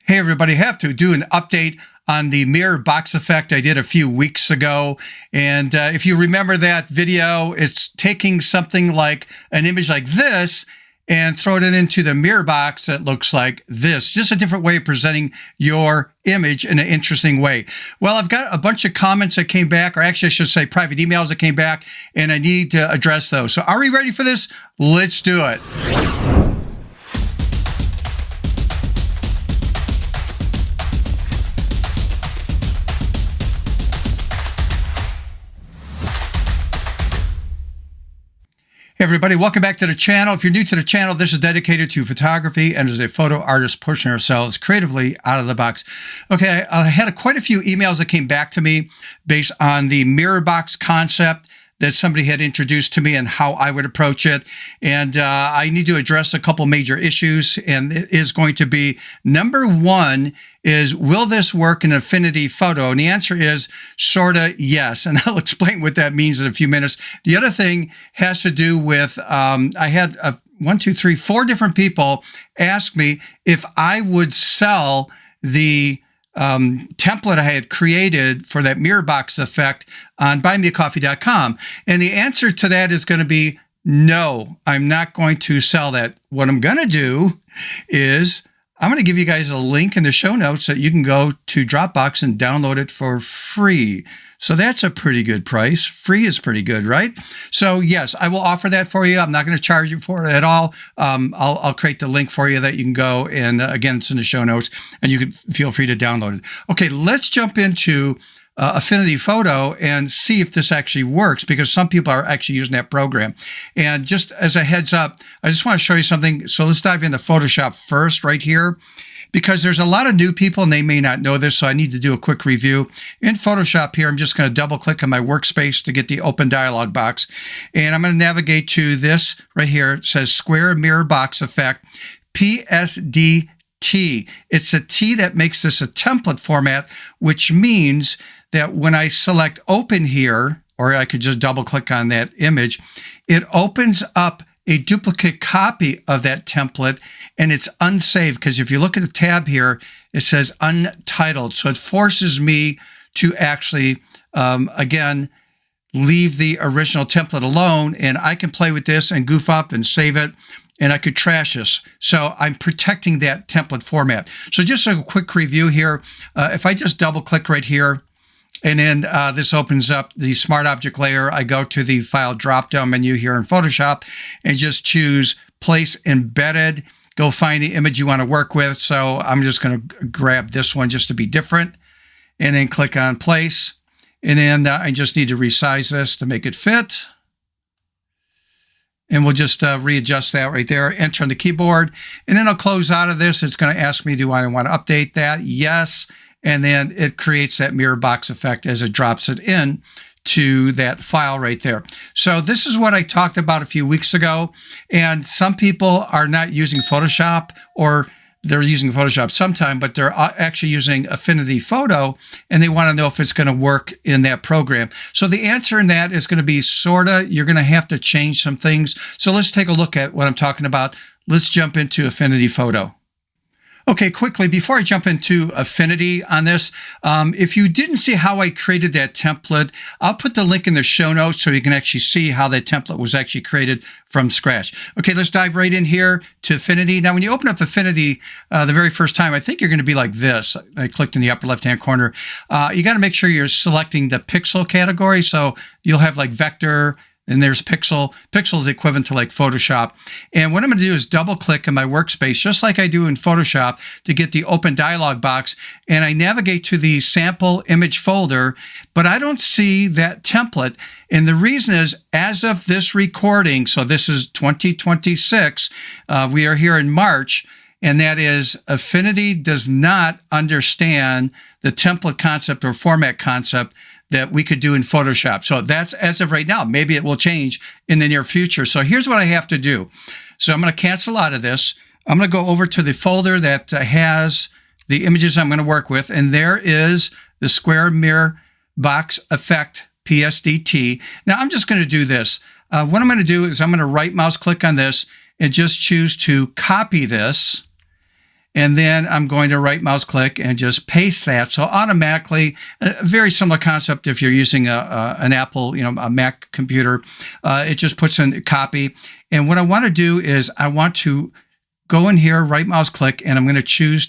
Hey everybody, have to do an update on the mirror box effect I did a few weeks ago. And if you remember that video, it's taking something like an image like this and throwing it into the mirror box that looks like this. Just a different way of presenting your image in an interesting way. Well, I've got a bunch of comments that came back, or actually I should say private emails that came back, and I need to address those. So are we ready for this? Let's do it. Hey everybody, welcome back to the channel. If you're new to the channel, this is dedicated to photography and as a photo artist pushing ourselves creatively out of the box. Okay, I had quite a few emails that came back to me based on the mirror box concept that somebody had introduced to me and how I would approach it. And I need to address a couple major issues. And it is going to be, number one is, will this work in Affinity Photo? And the answer is sort of yes. And I'll explain what that means in a few minutes. The other thing has to do with, I had four different people ask me if I would sell the template I had created for that mirror box effect on buymeacoffee.com. And the answer to that is going to be no, I'm not going to sell that. What I'm going to do is I'm going to give you guys a link in the show notes that you can go to Dropbox and download it for free. So that's a pretty good price. Free is pretty good, right? So yes, I will offer that for you. I'm not going to charge you for it at all. I'll create the link for you that you can go, and again, it's in the show notes, and you can feel free to download it. Okay, let's jump into Affinity Photo and see if this actually works, because some people are actually using that program. And just as a heads up, I just want to show you something. So let's dive into Photoshop first right here, because there's a lot of new people and they may not know this, so I need to do a quick review. In Photoshop here, I'm just going to double click on my workspace to get the open dialog box. And I'm going to navigate to this right here. It says Square Mirror Box Effect, PSD T. It's a T that makes this a template format, which means that when I select open here, or I could just double click on that image, it opens up a duplicate copy of that template, and it's unsaved, because if you look at the tab here, it says untitled. So it forces me to actually, again, leave the original template alone, and I can play with this and goof up and save it, and I could trash this. So I'm protecting that template format. So just a quick review here. If I just double click right here, and then this opens up the Smart Object layer. I go to the File drop-down menu here in Photoshop and just choose Place Embedded. Go find the image you want to work with. So I'm just going to grab this one just to be different, and then click on Place. And then I just need to resize this to make it fit. And we'll just readjust that right there, enter on the keyboard. And then I'll close out of this. It's going to ask me, do I want to update that? Yes. And then it creates that mirror box effect as it drops it in to that file right there. So this is what I talked about a few weeks ago. And some people are not using Photoshop, or they're using Photoshop sometime, but they're actually using Affinity Photo, and they want to know if it's going to work in that program. So the answer in that is going to be sorta. You're going to have to change some things. So let's take a look at what I'm talking about. Let's jump into Affinity Photo. Okay, quickly, before I jump into Affinity on this, if you didn't see how I created that template, I'll put the link in the show notes so you can actually see how that template was actually created from scratch. Okay, let's dive right in here to Affinity. Now, when you open up Affinity the very first time, I think you're going to be like this. I clicked in the upper left-hand corner. You got to make sure you're selecting the pixel category. So you'll have like vector, and there's pixel. Pixel is equivalent to like Photoshop. And what I'm going to do is double click in my workspace, just like I do in Photoshop, to get the open dialog box. And I navigate to the sample image folder, but I don't see that template. And the reason is, as of this recording, so this is 2026, we are here in March, and that is Affinity does not understand the template concept or format concept that we could do in Photoshop. So that's as of right now. Maybe it will change in the near future. So here's what I have to do. So I'm going to cancel out of this. I'm going to go over to the folder that has the images I'm going to work with. And there is the Square Mirror Box Effect PSDT. Now I'm just going to do this. What I'm going to do is I'm going to right mouse click on this and just choose to copy this. And then I'm going to right mouse click and just paste that. So automatically, a very similar concept if you're using an Apple, a Mac computer, it just puts in copy. And what I want to do is I want to go in here, right mouse click, and I'm going to choose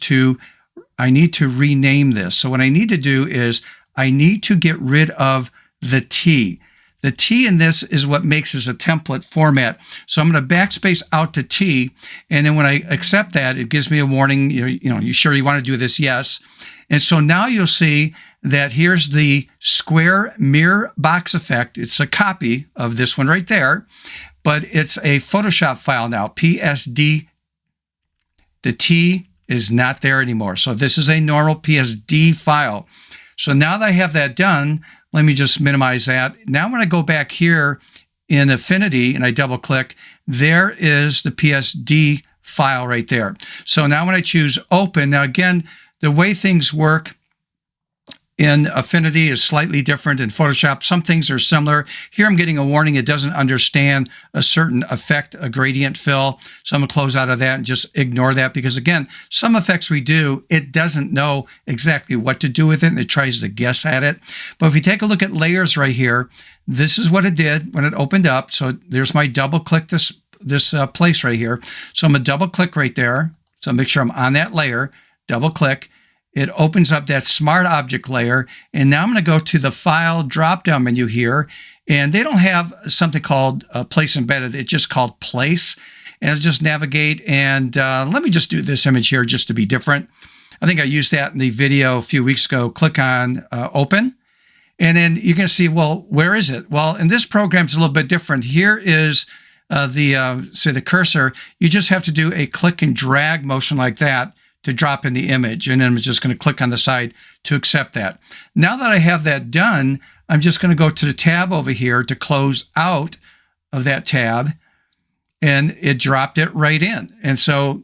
I need to rename this. So what I need to do is I need to get rid of the T. The T in this is what makes this a template format. So I'm going to backspace out to T, and then when I accept that, it gives me a warning. You sure you want to do this? Yes. And so now you'll see that here's the square mirror box effect. It's a copy of this one right there, but it's a Photoshop file now, PSD. The T is not there anymore. So this is a normal PSD file. So now that I have that done, let me just minimize that. Now when I go back here in Affinity and I double click, there is the PSD file right there. So now when I choose open, now again, the way things work in Affinity is slightly different in Photoshop. Some things are similar. Here I'm getting a warning it doesn't understand a certain effect, a gradient fill. So I'm going to close out of that and just ignore that because, again, some effects we do, it doesn't know exactly what to do with it and it tries to guess at it. But if you take a look at layers right here, this is what it did when it opened up. So there's my double click this place right here. So I'm going to double click right there. So make sure I'm on that layer, double click. It opens up that smart object layer. And now I'm going to go to the file drop-down menu here. And they don't have something called place embedded. It's just called place. And it'll just navigate. And let me just do this image here just to be different. I think I used that in the video a few weeks ago. Click on open. And then you can see, well, where is it? Well, in this program, it's a little bit different. Here is the cursor. You just have to do a click and drag motion like that to drop in the image. And then I'm just going to click on the side to accept that. Now that I have that done, I'm just going to go to the tab over here to close out of that tab. And it dropped it right in. And so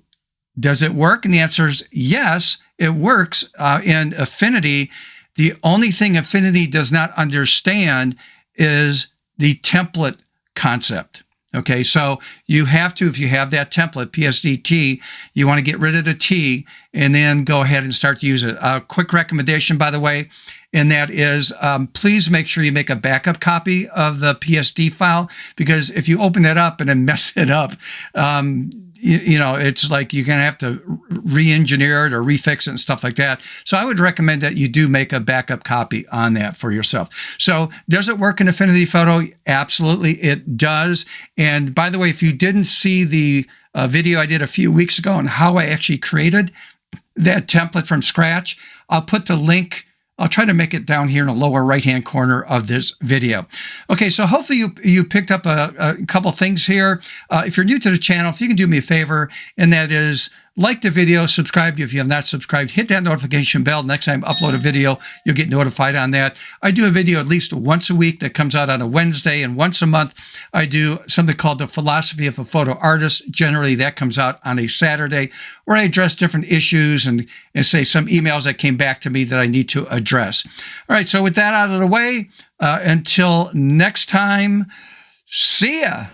does it work? And the answer is yes, it works. In Affinity, the only thing Affinity does not understand is the template concept. Okay, so you have to, if you have that template, PSDT, you want to get rid of the T and then go ahead and start to use it. A quick recommendation, by the way, and that is please make sure you make a backup copy of the PSD file, because if you open it up and then mess it up, it's like you're going to have to re-engineer it or refix it and stuff like that. So I would recommend that you do make a backup copy on that for yourself. So does it work in Affinity Photo? Absolutely, it does. And by the way, if you didn't see the video I did a few weeks ago on how I actually created that template from scratch, I'll put the link. I'll try to make it down here in the lower right-hand corner of this video. Okay, so hopefully you picked up a couple things here. If you're new to the channel, if you can do me a favor, and that is like the video, subscribe if you have not subscribed, hit that notification bell. Next time I upload a video, you'll get notified on that. I do a video at least once a week that comes out on a Wednesday, and once a month I do something called The Philosophy of a Photo Artist. Generally, that comes out on a Saturday, where I address different issues and say some emails that came back to me that I need to address. All right, so with that out of the way, until next time, see ya.